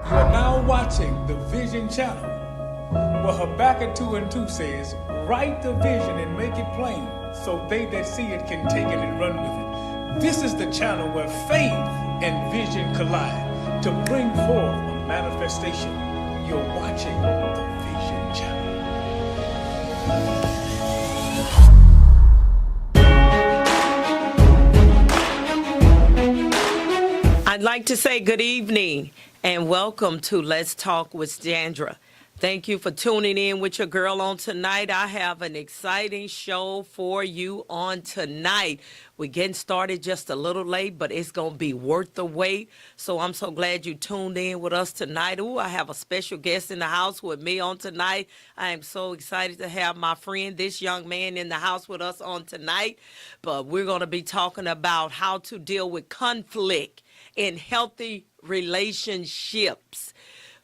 You are now watching the Vision Channel, where Habakkuk 2 and 2 says, write the vision and make it plain, so they that see it can take it and run with it. This is the channel where faith and vision collide to bring forth a manifestation. You're watching the Vision Channel. I'd like to say good evening and welcome to Let's Talk with Sandra. Thank you for tuning in with your girl on tonight. I have an exciting show for you on tonight. We're getting started just a little late, but it's going to be worth the wait. So I'm so glad you tuned in with us tonight. Ooh, I have a special guest in the house with me on tonight. I am so excited to have my friend, this young man, in the house with us on tonight. But we're going to be talking about how to deal with conflict in healthy relationships.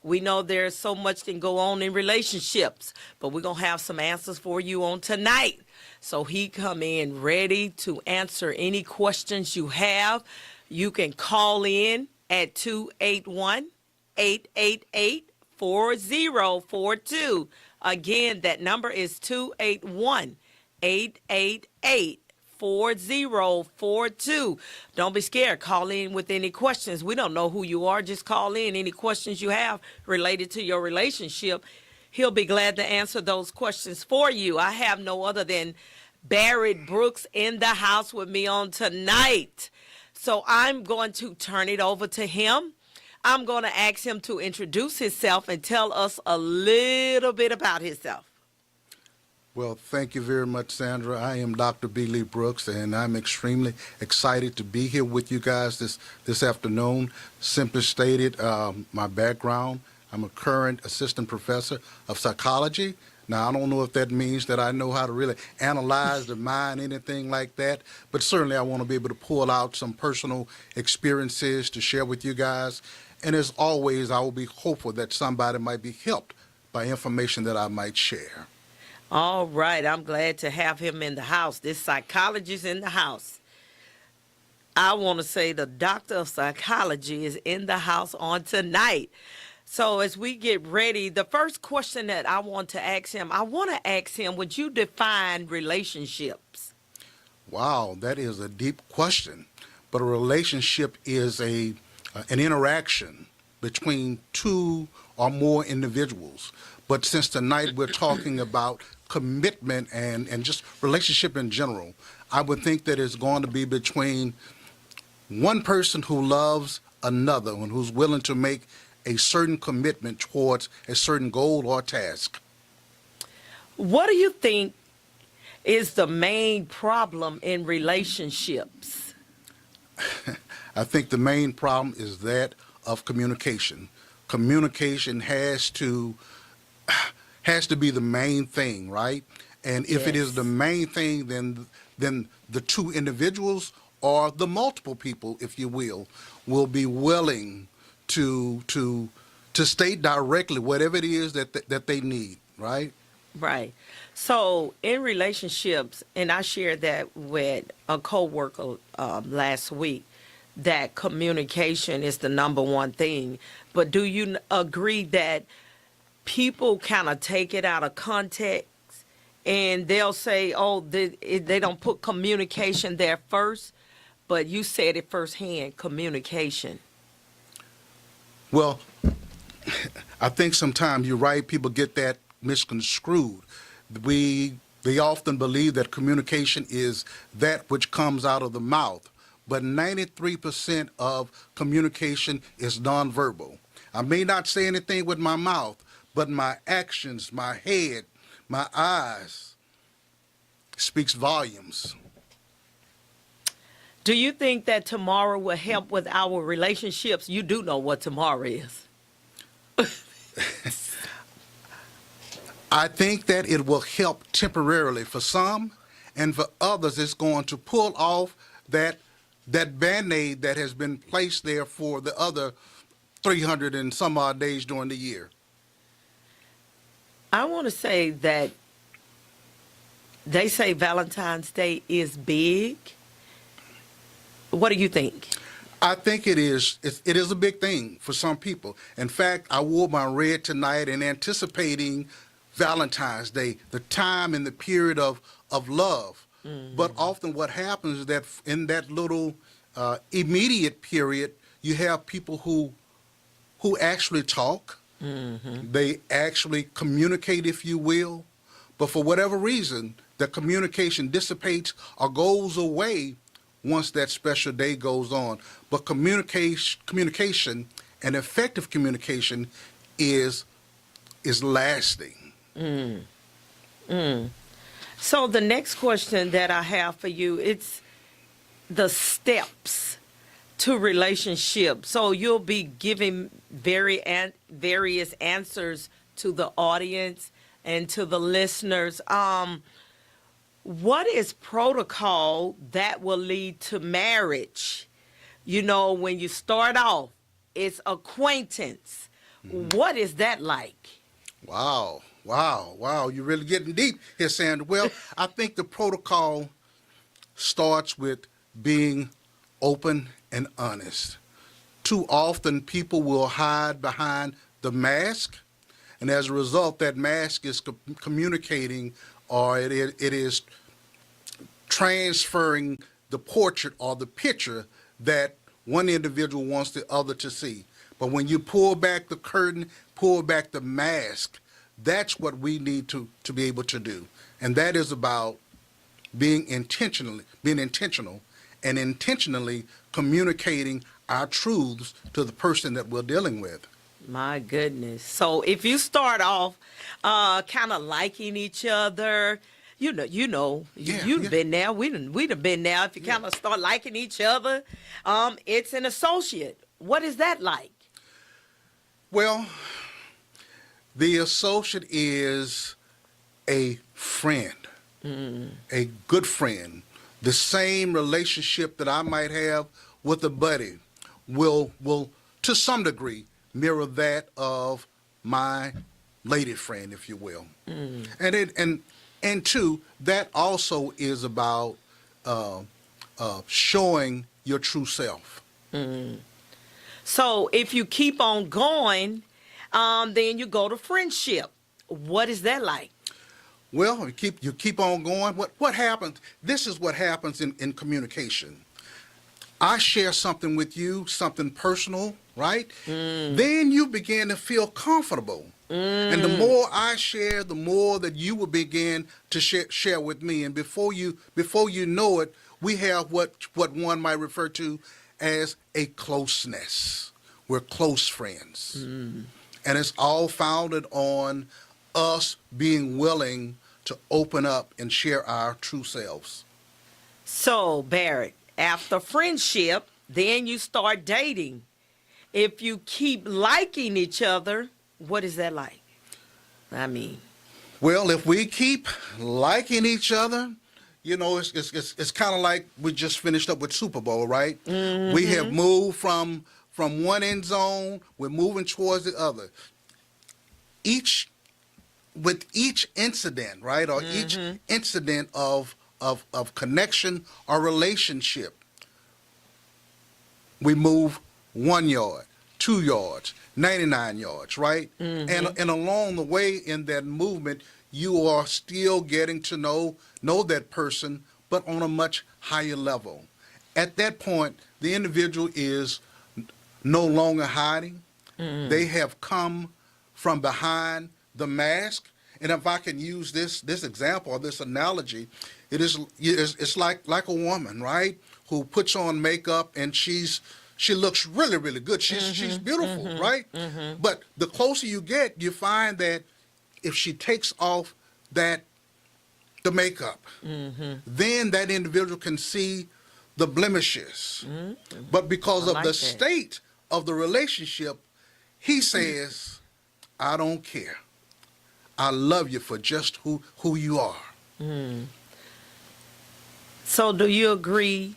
We know there's so much can go on in relationships, but we're going to have some answers for you on tonight. So he come in ready to answer any questions you have. You can call in at 281-888-4042. Again, that number is 281-888-4042. Don't be scared. Call in with any questions. We don't know who you are. Just call in any questions you have related to your relationship. He'll be glad to answer those questions for you. I have no other than Barrett Brooks in the house with me on tonight. So I'm going to turn it over to him. I'm going to ask him to introduce himself and tell us a little bit about himself. Well, thank you very much, Sandra. I am Dr. B. Lee Brooks, and I'm extremely excited to be here with you guys this afternoon. Simply stated, my background, I'm a current assistant professor of psychology. Now, I don't know if that means that I know how to really analyze the mind, anything like that, but certainly I want to be able to pull out some personal experiences to share with you guys. And as always, I will be hopeful that somebody might be helped by information that I might share. All right. I'm glad to have him in the house. This psychologist in the house. I want to say the doctor of psychology is in the house on tonight. So as we get ready, the first question that I want to ask him, would you define relationships? Wow, that is a deep question. But a relationship is an interaction between two or more individuals. But since tonight we're talking about commitment and just relationship in general, I would think that it's going to be between one person who loves another and who's willing to make a certain commitment towards a certain goal or task. What do you think is the main problem in relationships? I think the main problem is that of communication. Communication has to be the main thing, right? And if Yes. it is the main thing, then the two individuals or the multiple people, if you will be willing to state directly whatever it is that they need, right? Right. So in relationships, and I shared that with a coworker last week, that communication is the number one thing. But do you agree that people kind of take it out of context and they'll say, oh, they don't put communication there first, but you said it firsthand, communication. Well, I think sometimes you're right, people get that misconstrued. They often believe that communication is that which comes out of the mouth, but 93% of communication is nonverbal. I may not say anything with my mouth, but my actions, my head, my eyes speaks volumes. Do you think that tomorrow will help with our relationships? You do know what tomorrow is. I think that it will help temporarily for some, and for others it's going to pull off that Band-Aid that has been placed there for the other 300 and some odd days during the year. I want to say that they say Valentine's Day is big, What do you think? I think it is. It is a big thing for some people. In fact, I wore my red tonight in anticipating Valentine's Day, the time and the period of love. But often what happens is that in that little immediate period, you have people who actually talk. They actually communicate, if you will. But for whatever reason, the communication dissipates or goes away once that special day goes on. But communication and effective communication is lasting. So the next question that I have for you, it's the steps to relationship. So you'll be giving various answers to the audience and to the listeners. What is protocol that will lead to marriage? You know, when you start off, it's acquaintance. What is that like? Wow. You're really getting deep here, Sandra. Well, I think the protocol starts with being open and honest. Too often, people will hide behind the mask, and as a result, that mask is communicating, or it is transferring the portrait or the picture that one individual wants the other to see. But when you pull back the curtain, pull back the mask, that's what we need to be able to do. And that is about being intentional and intentionally communicating our truths to the person that we're dealing with. My goodness. So if you start off kind of liking each other, you've been there. We'd have been there. If you kind of start liking each other, it's an associate. What is that like? Well, the associate is a friend, a good friend. The same relationship that I might have with a buddy will to some degree mirror that of my lady friend, if you will. And two, that also is about showing your true self. So if you keep on going, then you go to friendship. What is that like? Well, you keep on going. What happens? This is what happens in communication. I share something with you, something personal, right? Then you begin to feel comfortable. And the more I share, the more that you will begin to share with me. And before you know it, we have what one might refer to as a closeness. We're close friends. And it's all founded on us being willing to open up and share our true selves. So, Barrett, after friendship, then you start dating. If you keep liking each other, what is that like? I mean, well, if we keep liking each other, it's kind of like we just finished up with Super Bowl, right? We have moved from one end zone, we're moving towards the other. With each incident, right, or each incident of connection or relationship, we move 1 yard, 2 yards, 99 yards, right? And along the way in that movement, you are still getting to know that person, but on a much higher level. At that point, the individual is no longer hiding. They have come from behind the mask. And if I can use this example or this analogy, it's like a woman, right, who puts on makeup and she looks really, really good. She's beautiful, right? But the closer you get, you find that if she takes off the makeup, then that individual can see the blemishes. But because of the state of the relationship, he says, I don't care. I love you for just who you are. So do you agree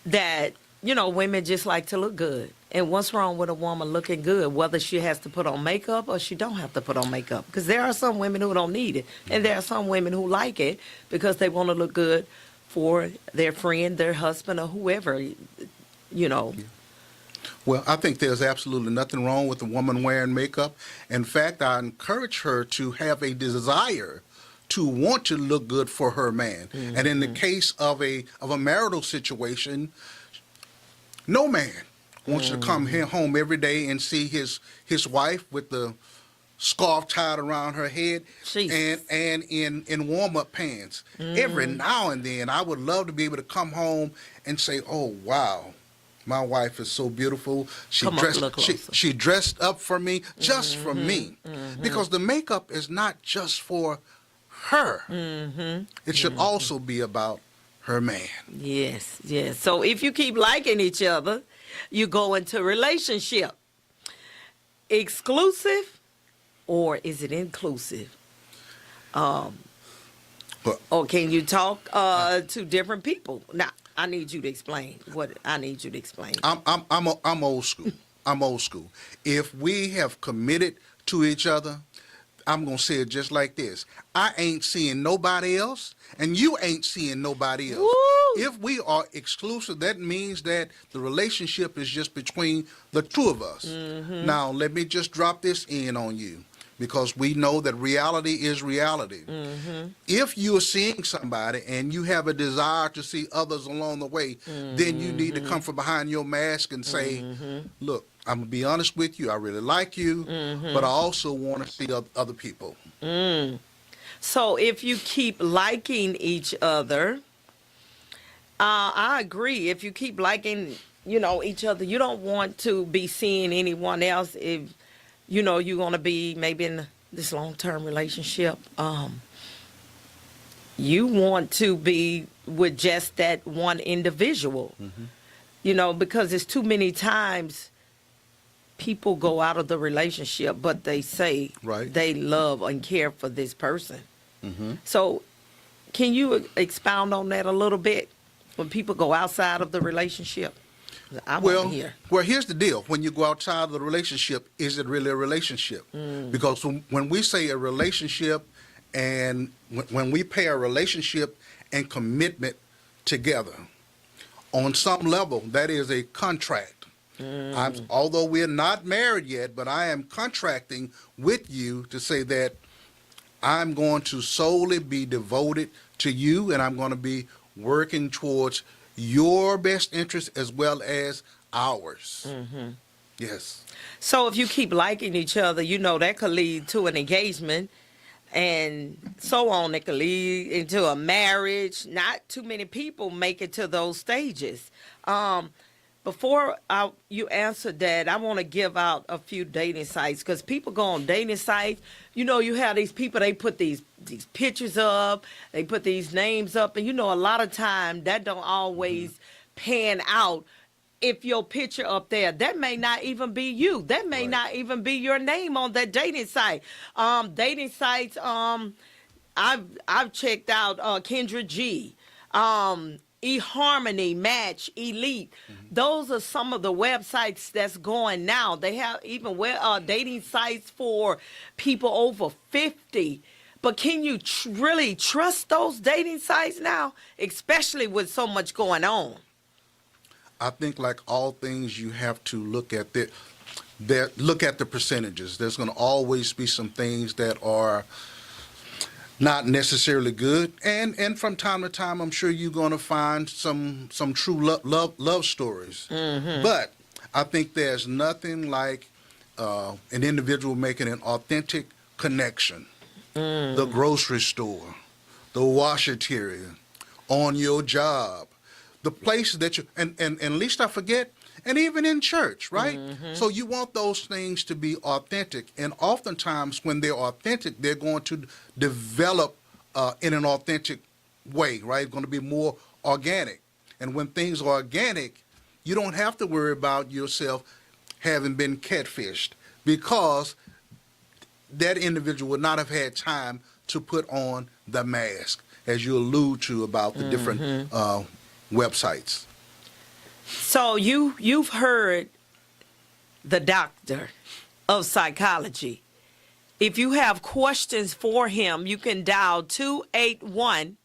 that, women just like to look good? And what's wrong with a woman looking good, whether she has to put on makeup or she don't have to put on makeup? Because there are some women who don't need it, and there are some women who like it because they want to look good for their friend, their husband, or whoever, you know. Well, I think there's absolutely nothing wrong with a woman wearing makeup. In fact, I encourage her to have a desire to want to look good for her man. And in the case of a marital situation, no man wants to come home every day and see his wife with the scarf tied around her head and in warm-up pants. Every now and then, I would love to be able to come home and say, "Oh, wow, my wife is so beautiful. She dressed up for me, just for me." Because the makeup is not just for her. It should also be about her man. Yes, yes. So if you keep liking each other, you go into a relationship. Exclusive, or is it inclusive? Or can you talk to different people? Now, I need you to explain what I need you to explain. I'm old school. I'm old school. If we have committed to each other, I'm going to say it just like this. I ain't seeing nobody else, and you ain't seeing nobody else. Woo! If we are exclusive, that means that the relationship is just between the two of us. Now, let me just drop this in on you, because we know that reality is reality. If you're seeing somebody and you have a desire to see others along the way, then you need to come from behind your mask and say, "Look, I'm going to be honest with you. I really like you, but I also want to see other people." So if you keep liking each other, I agree. If you keep liking, each other, you don't want to be seeing anyone else. If, you're going to be maybe in this long-term relationship, you want to be with just that one individual, because it's too many times people go out of the relationship, but they say they love and care for this person. So can you expound on that a little bit? When people go outside of the relationship? I want to hear. Well, here's the deal. When you go outside of the relationship, is it really a relationship? Because when we say a relationship, and when we pair a relationship and commitment together, on some level, that is a contract. Although we're not married yet, but I am contracting with you to say that I'm going to solely be devoted to you, and I'm going to be working towards your best interest as well as ours. Yes. So if you keep liking each other, that could lead to an engagement and so on. It could lead into a marriage. Not too many people make it to those stages. Before you answer that, I want to give out a few dating sites, because people go on dating sites. You have these people, they put these pictures up, they put these names up, and a lot of time that don't always pan out. If your picture up there, that may not even be you. That may not even be your name on that dating site. Dating sites, I've checked out Kendra G, eHarmony, Match, Elite. Those are some of the websites that's going now. They have even dating sites for people over 50. But can you really trust those dating sites now, especially with so much going on? I think, like all things, you have to look at the percentages. There's going to always be some things that are not necessarily good, and from time to time, I'm sure you're going to find some true love stories. But I think there's nothing like an individual making an authentic connection. The grocery store, the washateria, on your job, the places that you, and least I forget, and even in church, right? So you want those things to be authentic, and oftentimes when they're authentic, they're going to develop in an authentic way, right? Going to be more organic. And when things are organic, you don't have to worry about yourself having been catfished, because that individual would not have had time to put on the mask, as you allude to about the different websites. So you've heard the doctor of psychology. If you have questions for him, you can dial 281-8888.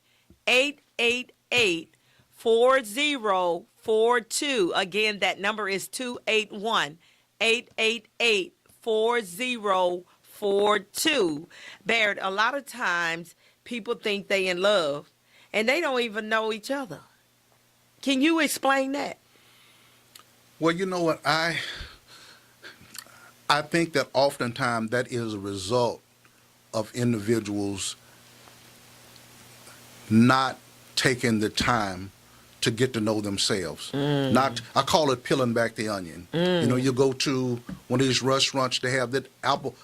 281-888-4042. Again, that number is 281-888-4042. Baird, a lot of times people think they in love and they don't even know each other. Can you explain that? Well, you know what? I think that oftentimes that is a result of individuals not taking the time to get to know themselves. Not, I call it peeling back the onion. You know, you go to one of these restaurants, they have that apple,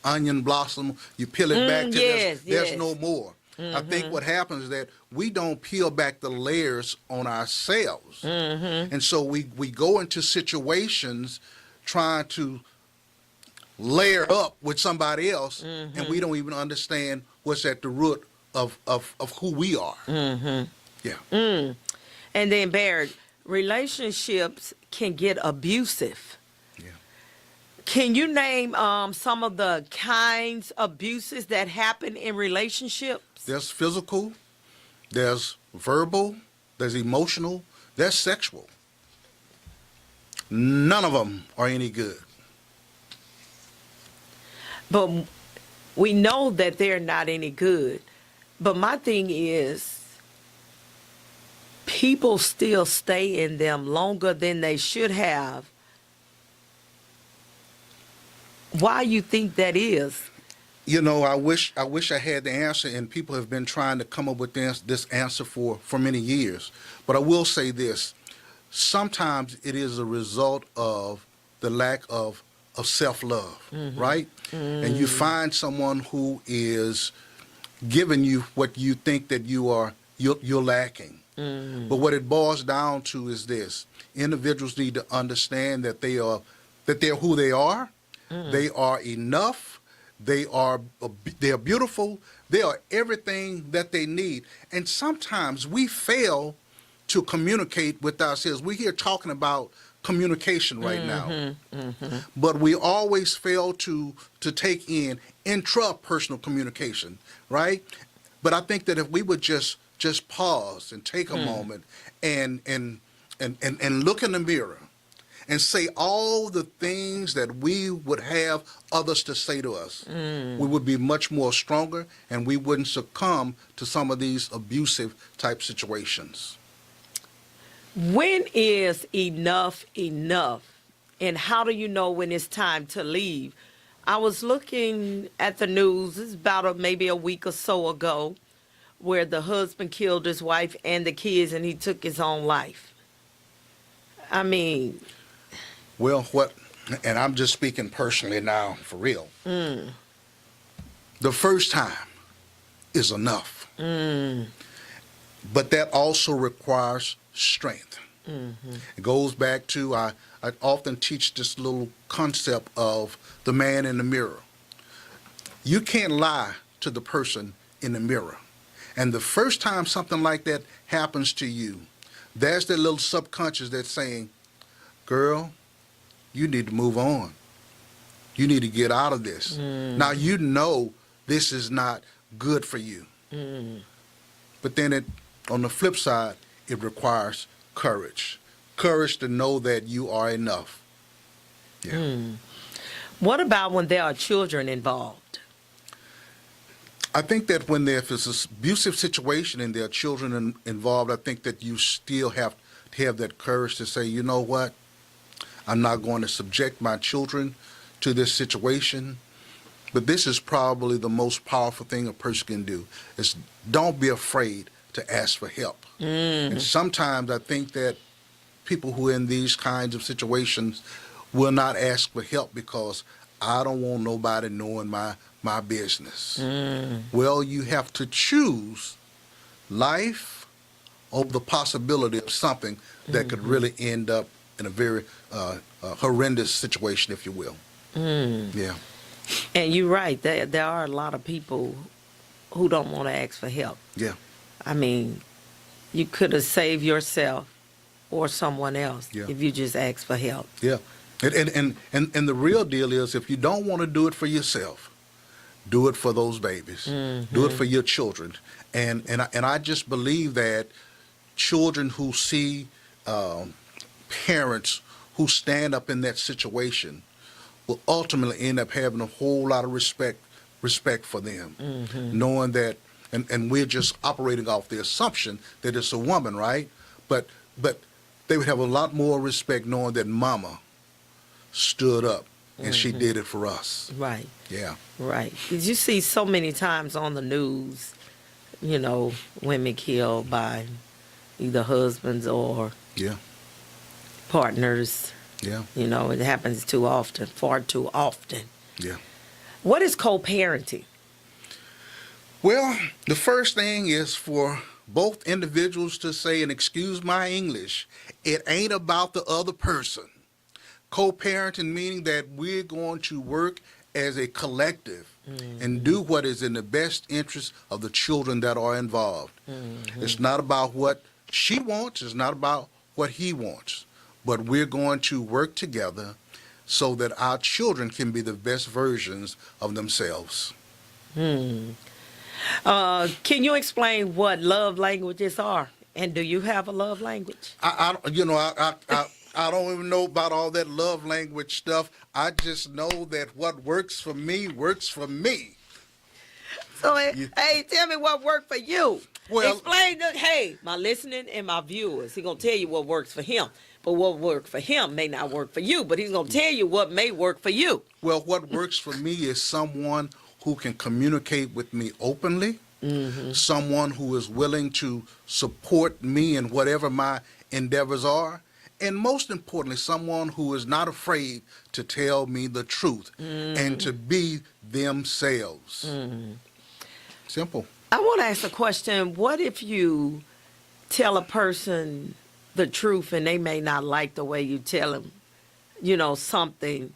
onion blossom. You peel it back till there's no more. I think what happens is that we don't peel back the layers on ourselves. And so we go into situations trying to layer up with somebody else, and we don't even understand what's at the root of who we are. Yeah. And then, Baird, relationships can get abusive. Yeah. Can you name some of the kinds of abuses that happen in relationships? There's physical, there's verbal, there's emotional, there's sexual. None of them are any good. But we know that they're not any good. But my thing is, people still stay in them longer than they should have. Why you think that is? You know, I wish I had the answer, and people have been trying to come up with this answer for many years. But I will say this. Sometimes it is a result of the lack of self-love, right? And you find someone who is giving you what you think that you're lacking. But what it boils down to is this: individuals need to understand that they're who they are. They are enough. They are beautiful. They are everything that they need. And sometimes we fail to communicate with ourselves. We're here talking about communication right now, but we always fail to take in intrapersonal communication, right? But I think that if we would just pause and take a moment and look in the mirror and say all the things that we would have others to say to us, we would be much more stronger, and we wouldn't succumb to some of these abusive type situations. When is enough enough? And how do you know when it's time to leave? I was looking at the news, it's about maybe a week or so ago, where the husband killed his wife and the kids, and he took his own life. I mean... Well, and I'm just speaking personally now, for real. The first time is enough. But that also requires strength. It goes back to, I often teach this little concept of the man in the mirror. You can't lie to the person in the mirror. And the first time something like that happens to you, there's that little subconscious that's saying, girl, you need to move on. You need to get out of this. Now, you know this is not good for you. But then on the flip side, it requires courage. Courage to know that you are enough. Yeah. What about when there are children involved? I think that when there's this abusive situation and there are children involved, I think that you still have to have that courage to say, you know what? I'm not going to subject my children to this situation. But this is probably the most powerful thing a person can do, is don't be afraid to ask for help. And sometimes I think that people who are in these kinds of situations will not ask for help because I don't want nobody knowing my business. Well, you have to choose life over the possibility of something that could really end up in a very horrendous situation, if you will. Yeah. And you're right. There are a lot of people who don't want to ask for help. Yeah. I mean, you could have saved yourself or someone else if you just asked for help. Yeah. And the real deal is, if you don't want to do it for yourself, do it for those babies. Do it for your children. And I just believe that children who see parents who stand up in that situation will ultimately end up having a whole lot of respect for them, knowing that, and we're just operating off the assumption that it's a woman, right? But they would have a lot more respect knowing that mama stood up and she did it for us. Right. Yeah. Right. 'Cause you see so many times on the news, women killed by either husbands or Yeah. partners. Yeah. It happens too often, far too often. Yeah. What is co-parenting? Well, the first thing is for both individuals to say, and excuse my English, it ain't about the other person. Co-parenting meaning that we're going to work as a collective and do what is in the best interest of the children that are involved. It's not about what she wants, it's not about what he wants, but we're going to work together so that our children can be the best versions of themselves. Can you explain what love languages are? And do you have a love language? I don't even know about all that love language stuff. I just know that what works for me works for me. So, hey, tell me what worked for you. Well, explain my listening and my viewers. He's going to tell you what works for him. But what worked for him may not work for you. But he's going to tell you what may work for you. Well, what works for me is someone who can communicate with me openly, someone who is willing to support me in whatever my endeavors are, and most importantly, someone who is not afraid to tell me the truth and to be themselves. Simple. I want to ask a question. What if you tell a person the truth and they may not like the way you tell them, something?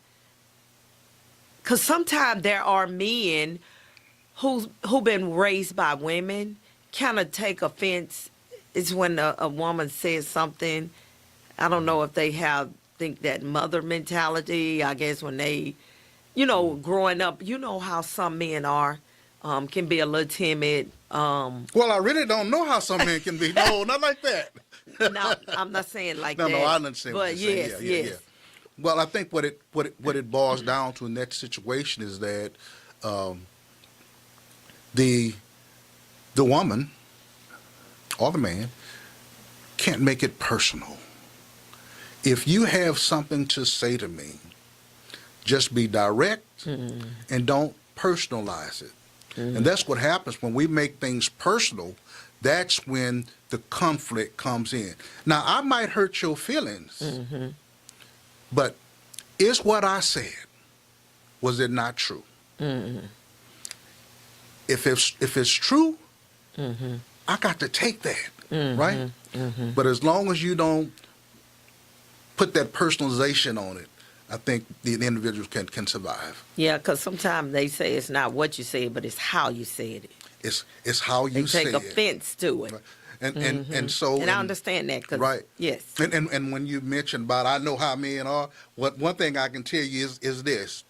Because sometimes there are men who've been raised by women kind of take offense. It's when a woman says something. I don't know if they think that mother mentality. I guess when they, growing up, how some men are, can be a little timid. Well, I really don't know how some men can be. No, not like that. No, I'm not saying like that. No, I understand what but you're yes, saying. yes. Well, I think what it boils down to in that situation is that the woman or the man can't make it personal. If you have something to say to me, just be direct and don't personalize it. And that's what happens when we make things personal. That's when the conflict comes in. Now, I might hurt your feelings, but is what I said, was it not true? If it's true, I got to take that, right? But as long as you don't put that personalization on it, I think the individual can survive. Yeah, because sometimes they say it's not what you said, but it's how you said it. It's how you say it. They take offense to it. Right. And so... And I understand that. Right. Yes. And when you mentioned about, I know how men are, one thing I can tell you is this.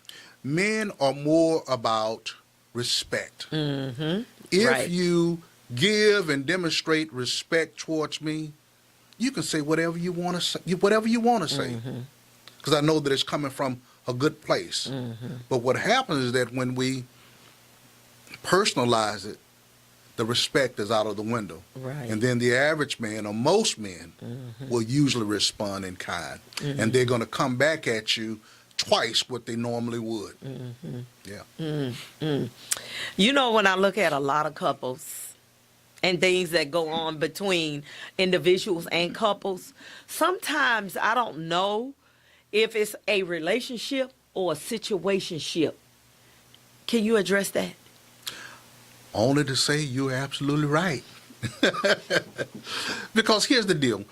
Men are more about respect. If you give and demonstrate respect towards me, you can say whatever you want to say, because I know that it's coming from a good place. But what happens is that when we personalize it, the respect is out of the window. Right. And then the average man, or most men, will usually respond in kind. And they're going to come back at you twice what they normally would. Yeah. When I look at a lot of couples and things that go on between individuals and couples, sometimes I don't know if it's a relationship or a situationship. Can you address that? Only to say you're absolutely right. Because here's the deal.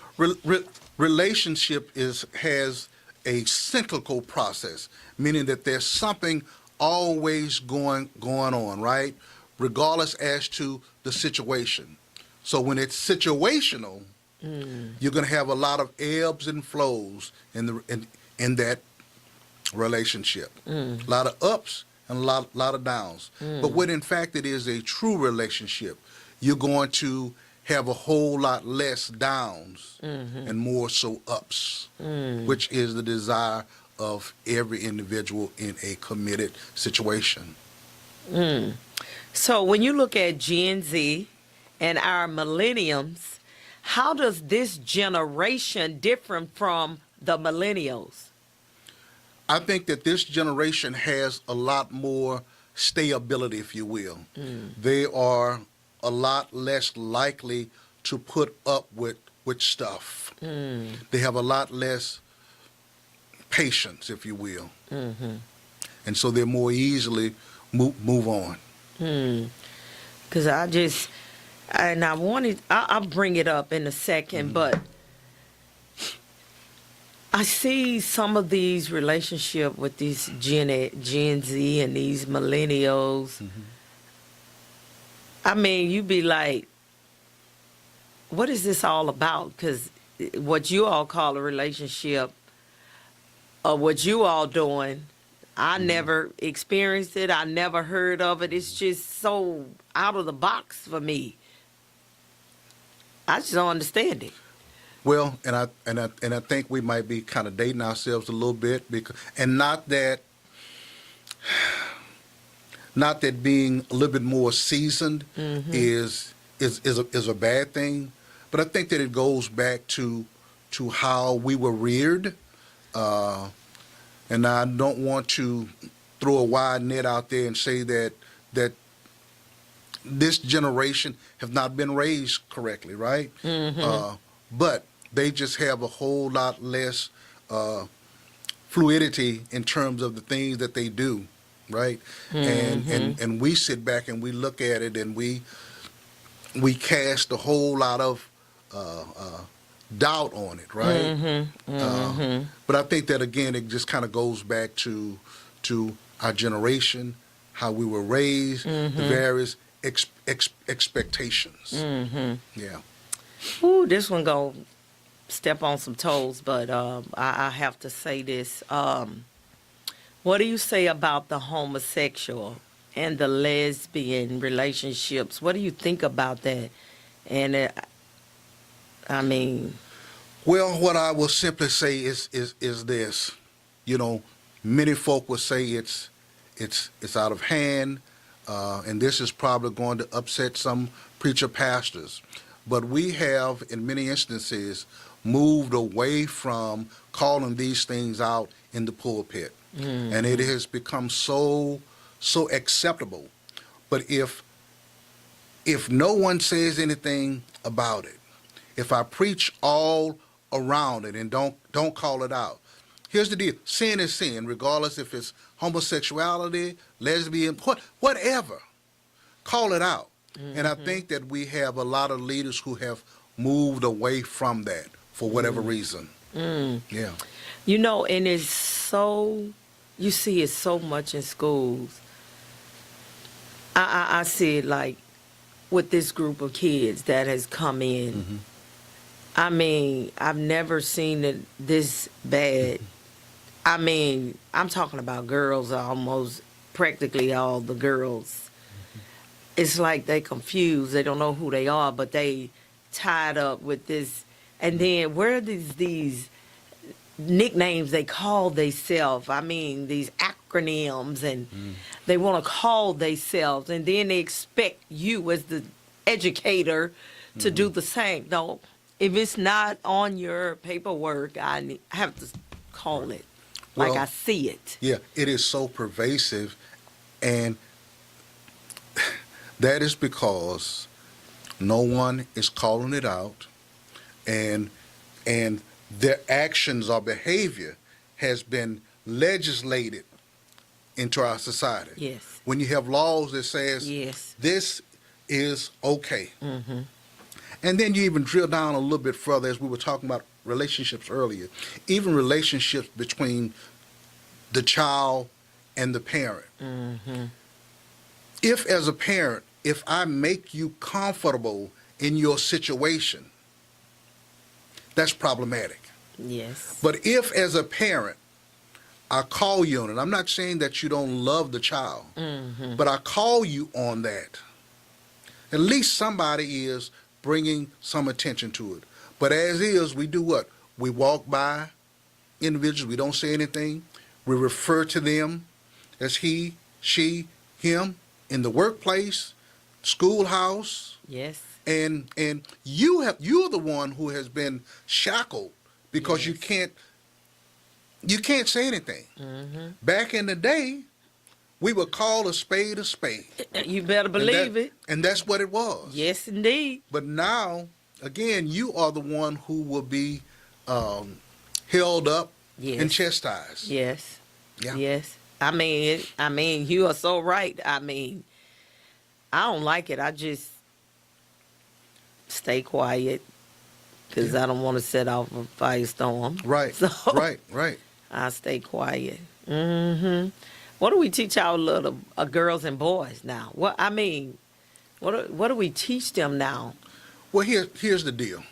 Relationship has a cyclical process, meaning that there's something always going on, right? Regardless as to the situation. So when it's situational, you're going to have a lot of ebbs and flows in that relationship. A lot of ups and a lot of downs. But when in fact it is a true relationship, you're going to have a whole lot less downs and more so ups, which is the desire of every individual in a committed situation. So when you look at Gen Z and our millenniums, how does this generation differ from the millennials? I think that this generation has a lot more stayability, if you will. They are a lot less likely to put up with stuff. They have a lot less patience, if you will. And so they're more easily move on. Because I'll bring it up in a second, but I see some of these relationships with these Gen Z and these millennials. I mean, you be like, what is this all about? Because what you all call a relationship or what you all doing, I never experienced it. I never heard of it. It's just so out of the box for me. I just don't understand it. Well, and I think we might be kind of dating ourselves a little bit, because, and not that being a little bit more seasoned is a bad thing, but I think that it goes back to how we were reared, and I don't want to throw a wide net out there and say that this generation have not been raised correctly, right? But they just have a whole lot less fluidity in terms of the things that they do, right? And we sit back and we look at it and we cast a whole lot of doubt on it, right? But I think that, again, it just kind of goes back to our generation, how we were raised, the various expectations. Yeah. Ooh, this one go step on some toes, but I have to say this. What do you say about the homosexual and the lesbian relationships? What do you think about that? And I mean, well, what I will simply say is this. You know, many folk will say it's out of hand, and this is probably going to upset some preacher pastors. But we have, in many instances, moved away from calling these things out in the pulpit. And it has become so acceptable. But if no one says anything about it, if I preach all around it and don't call it out, here's the deal. Sin is sin, regardless if it's homosexuality, lesbian, whatever. Call it out. And I think that we have a lot of leaders who have moved away from that for whatever reason. Yeah. You know, and it's so, you see it so much in schools. I see it like with this group of kids that has come in. I mean, I've never seen it this bad. I mean, I'm talking about girls, almost practically all the girls. It's like they confused. They don't know who they are, but they tied up with this. And then where are these nicknames they call themselves? I mean, these acronyms, and they want to call themselves, and then they expect you as the educator to do the same. No, if it's not on your paperwork, I have to call it like I see it. Yeah, it is so pervasive, and that is because no one is calling it out, and their actions or behavior has been legislated into our society. Yes. When you have laws that says this is okay. And then you even drill down a little bit further, as we were talking about relationships earlier, even relationships between the child and the parent. If, as a parent, if I make you comfortable in your situation, that's problematic. Yes. But if, as a parent, I call you on it, I'm not saying that you don't love the child, but I call you on that. At least somebody is bringing some attention to it. But as is, we do what? We walk by individuals, we don't say anything, we refer to them as he, she, him in the workplace, schoolhouse. Yes. And you're the one who has been shackled because you can't say anything. Back in the day, we would call a spade a spade. You better believe it. And that's what it was. Yes, indeed. But now, again, you are the one who will be held up and chastised. Yes. Yeah. Yes. I mean, you are so right. I mean, I don't like it. I just stay quiet because I don't want to set off a firestorm. Right. So Right. I stay quiet. What do we teach our little girls and boys now? What do we teach them now? Well, here's the deal.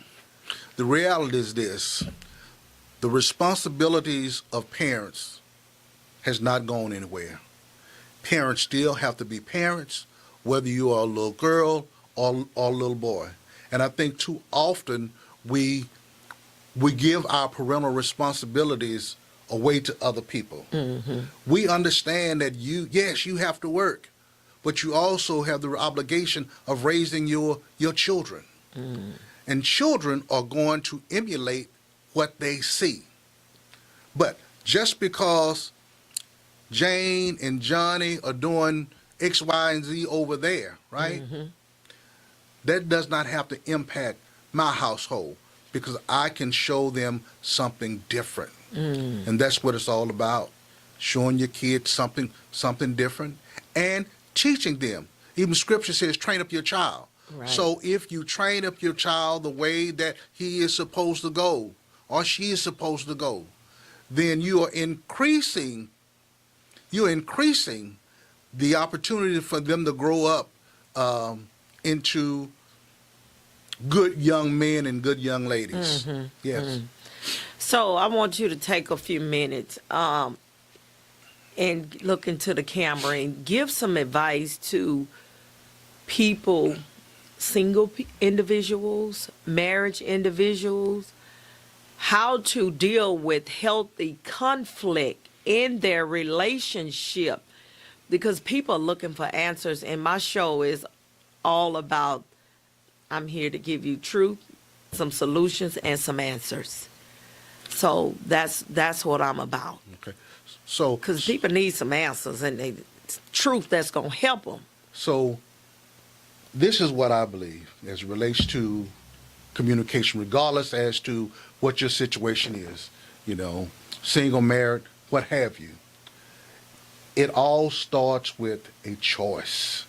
The reality is this. The responsibilities of parents has not gone anywhere. Parents still have to be parents, whether you are a little girl or a little boy. And I think too often we give our parental responsibilities away to other people. We understand that you have to work, but you also have the obligation of raising your children. And children are going to emulate what they see. But just because Jane and Johnny are doing X, Y, and Z over there, right? That does not have to impact my household because I can show them something different. And that's what it's all about. Showing your kids something different and teaching them. Even scripture says, train up your child. Right. So if you train up your child the way that he is supposed to go or she is supposed to go, then you are increasing the opportunity for them to grow up into good young men and good young ladies. Yes. So I want you to take a few minutes and look into the camera and give some advice to people, single individuals, marriage individuals, how to deal with healthy conflict in their relationship. Because people are looking for answers, and my show is all about, I'm here to give you truth, some solutions, and some answers. So that's what I'm about. Okay. So Because people need some answers and truth that's going to help them. So this is what I believe as it relates to communication, regardless as to what your situation is, single, married, what have you. It all starts with a choice.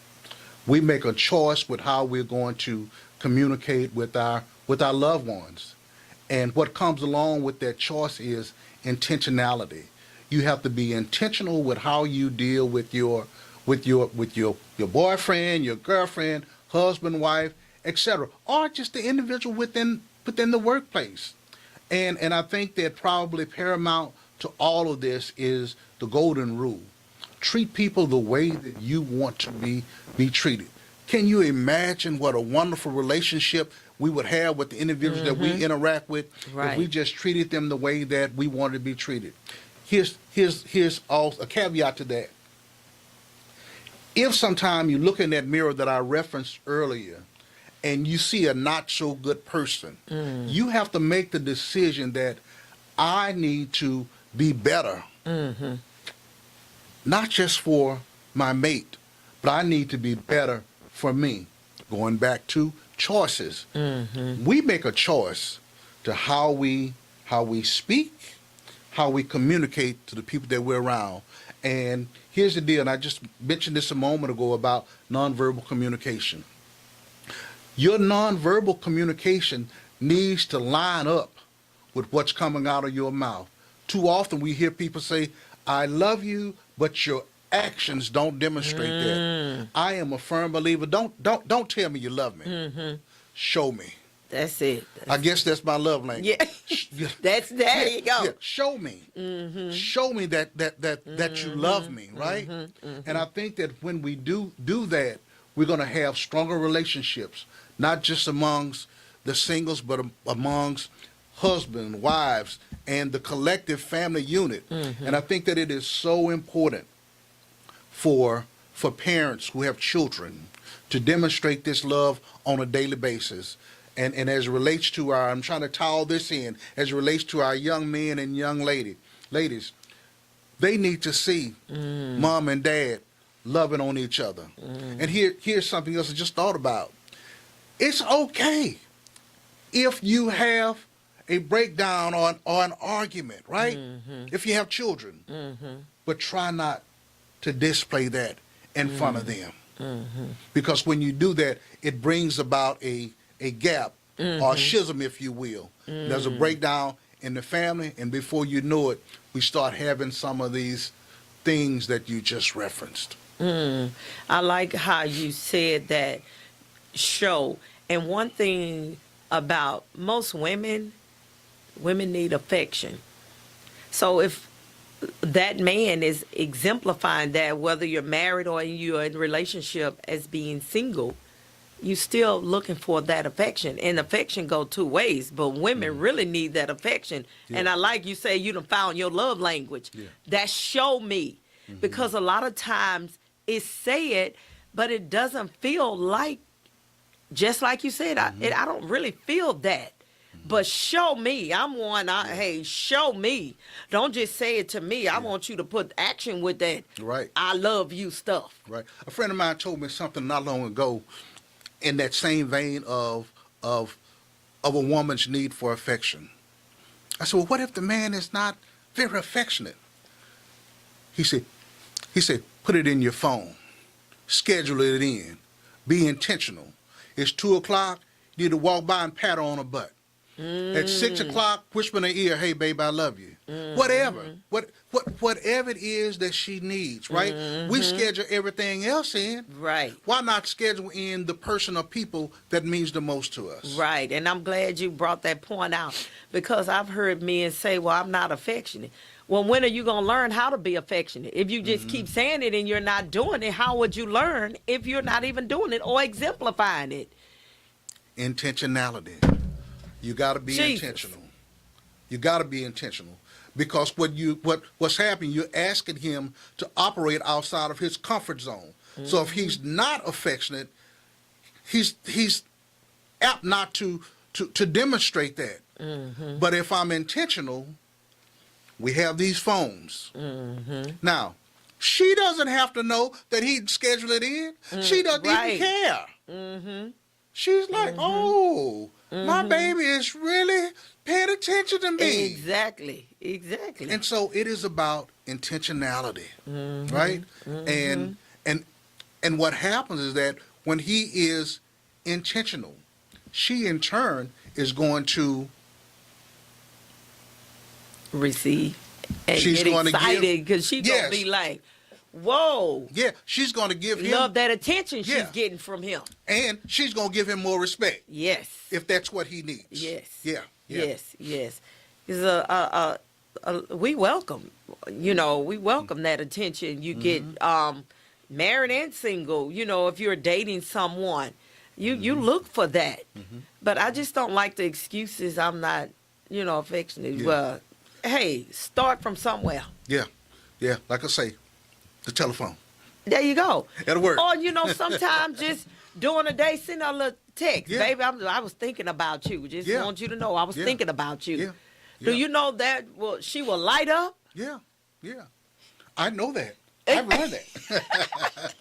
We make a choice with how we're going to communicate with our loved ones. And what comes along with that choice is intentionality. You have to be intentional with how you deal with your boyfriend, your girlfriend, husband, wife, etc., or just the individual within the workplace. And I think that probably paramount to all of this is the golden rule. Treat people the way that you want to be treated. Can you imagine what a wonderful relationship we would have with the individuals that we interact with if we just treated them the way that we wanted to be treated? Here's also a caveat to that. If sometime you look in that mirror that I referenced earlier and you see a not so good person, you have to make the decision that I need to be better. Not just for my mate, but I need to be better for me. Going back to choices. We make a choice to how we speak, how we communicate to the people that we're around. And here's the deal, and I just mentioned this a moment ago about nonverbal communication. Your nonverbal communication needs to line up with what's coming out of your mouth. Too often we hear people say, I love you, but your actions don't demonstrate that. I am a firm believer. Don't tell me you love me. Show me. That's it. I guess that's my love language. Yeah. There you go. Yeah. Show me. Show me that you love me, right? And I think that when we do that, we're going to have stronger relationships, not just amongst the singles, but amongst husbands, wives, and the collective family unit. And I think that it is so important for parents who have children to demonstrate this love on a daily basis. And as it relates to I'm trying to tie all this in, as it relates to our young men and young ladies, they need to see mom and dad loving on each other. And here's something else I just thought about. It's okay if you have a breakdown or an argument, right? If you have children. But try not to display that in front of them. Because when you do that, it brings about a gap or a schism, if you will. There's a breakdown in the family, and before you know it, we start having some of these things that you just referenced. I like how you said that show. And one thing about most women need affection. So if that man is exemplifying that, whether you're married or you're in a relationship as being single, you still looking for that affection. And affection go two ways, but women really need that affection. And I like you say you done found your love language. That show me. Because a lot of times it's said, but it doesn't feel like, just like you said, I don't really feel that. But show me. I'm one, hey, show me. Don't just say it to me. I want you to put action with that. Right. I love you stuff. Right. A friend of mine told me something not long ago in that same vein of a woman's need for affection. I said, well, what if the man is not very affectionate? He said, put it in your phone. Schedule it in. Be intentional. It's 2 o'clock. You need to walk by and pat her on her butt. At 6 o'clock, whisper in her ear, hey, babe, I love you. Whatever. Whatever it is that she needs, right? We schedule everything else in. Right. Why not schedule in the person or people that means the most to us? Right. And I'm glad you brought that point out, because I've heard men say, well, I'm not affectionate. Well, when are you going to learn how to be affectionate? If you just keep saying it and you're not doing it, how would you learn if you're not even doing it or exemplifying it? Intentionality. You got to be intentional. You got to be intentional, because what's happening, you're asking him to operate outside of his comfort zone. So if he's not affectionate, he's apt not to demonstrate that. But if I'm intentional, we have these phones. Now, she doesn't have to know that he'd schedule it in. She doesn't even care. She's like, oh, my baby is really paying attention to me. Exactly. And so it is about intentionality, right? And what happens is that when he is intentional, she in turn is going to receive and she's get going excited, because she's going to be like, whoa. Yeah, she's going to give him. Love that attention she's getting from him. And she's going to give him more respect. Yes. If that's what he needs. Yes. Yeah. Yes. Because we welcome, we welcome that attention. You get married and single, if you're dating someone, you look for that. But I just don't like the excuses, I'm not, affectionate. Well, hey, start from somewhere. Yeah. Like I say, the telephone. There you go. It'll work. Or, sometimes just during the day, send a little text. Yeah. Baby, I was thinking about you. Just want you to know I was thinking about you. Yeah. Do you know that she will light up? Yeah. I know that. I've learned that.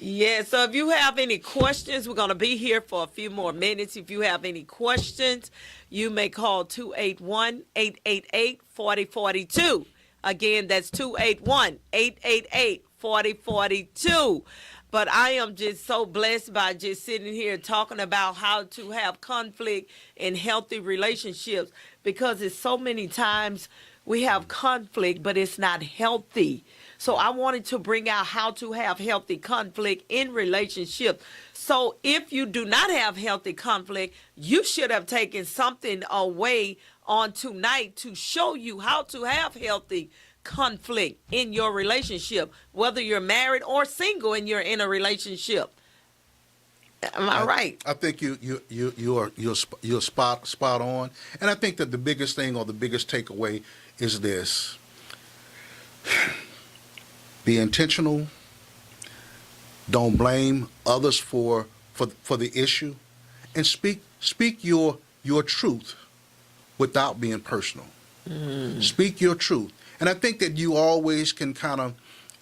Yeah, so if you have any questions, we're going to be here for a few more minutes. If you have any questions, you may call 281-888-4042. Again, that's 281-888-4042. But I am just so blessed by just sitting here talking about how to have conflict in healthy relationships, because it's so many times we have conflict, but it's not healthy. So I wanted to bring out how to have healthy conflict in relationships. So if you do not have healthy conflict, you should have taken something away on tonight to show you how to have healthy conflict in your relationship, whether you're married or single and you're in a relationship. Am I right? I think you're spot on, and I think that the biggest thing or the biggest takeaway is this: be intentional. Don't blame others for the issue, and speak your truth without being personal. Speak your truth, and I think that you always can kind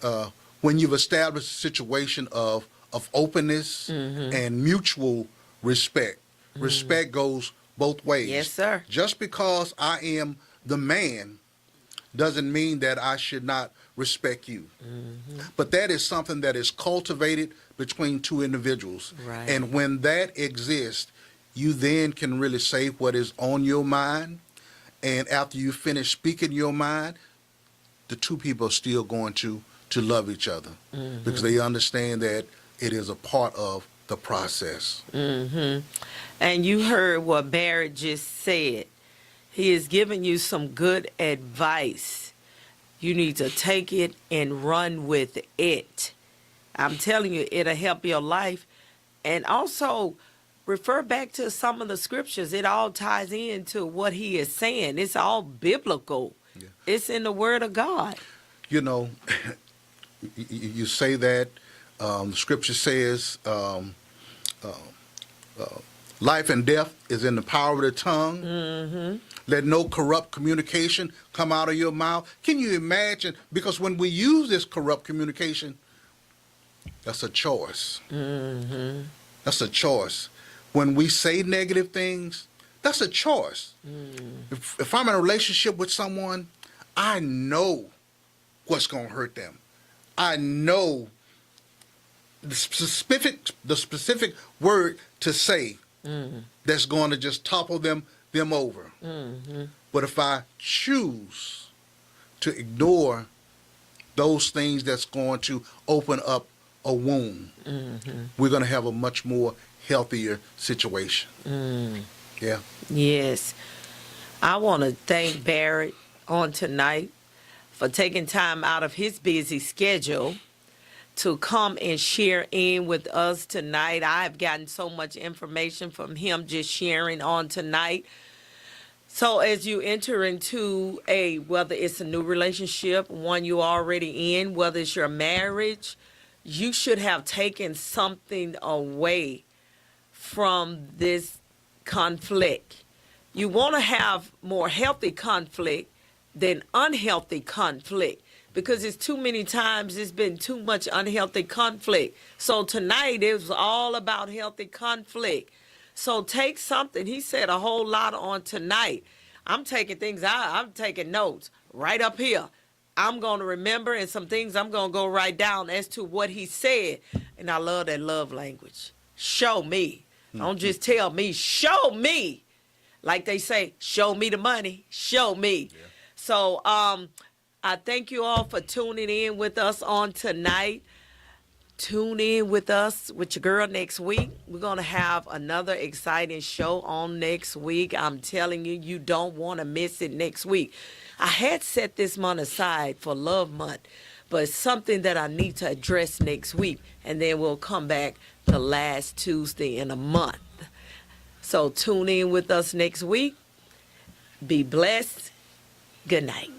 of when you've established a situation of openness and mutual respect. Respect goes both ways. Yes, sir. Just because I am the man doesn't mean that I should not respect you. But that is something that is cultivated between two individuals. Right. And when that exists, you then can really say what is on your mind. And after you finish speaking your mind, the two people are still going to love each other because they understand that it is a part of the process. And you heard what Barrett just said. He is giving you some good advice. You need to take it and run with it. I'm telling you, it'll help your life. And also, refer back to some of the scriptures. It all ties into what he is saying. It's all biblical. Yeah. It's in the Word of God. You know, you say that. The scripture says life and death is in the power of the tongue. Let no corrupt communication come out of your mouth. Can you imagine? Because when we use this corrupt communication, that's a choice. That's a choice. When we say negative things, that's a choice. If I'm in a relationship with someone, I know what's going to hurt them. I know the specific word to say that's going to just topple them over. But if I choose to ignore those things that's going to open up a wound, we're going to have a much more healthier situation. Yeah. Yes. I want to thank Barrett on tonight for taking time out of his busy schedule to come and share in with us tonight. I've gotten so much information from him just sharing on tonight. So as you enter into whether it's a new relationship, one you're already in, whether it's your marriage, you should have taken something away from this conflict. You want to have more healthy conflict than unhealthy conflict, because it's too many times it's been too much unhealthy conflict. So tonight it was all about healthy conflict. So take something. He said a whole lot on tonight. I'm taking things out. I'm taking notes right up here. I'm going to remember, and some things I'm going to go write down as to what he said. And I love that love language. Show me. Don't just tell me. Show me. Like they say, show me the money. Show me. Yeah. So I thank you all for tuning in with us on tonight. Tune in with us with your girl next week. We're going to have another exciting show on next week. I'm telling you, you don't want to miss it next week. I had set this month aside for Love Month, but it's something that I need to address next week, and then we'll come back the last Tuesday in a month. So tune in with us next week. Be blessed. Good night.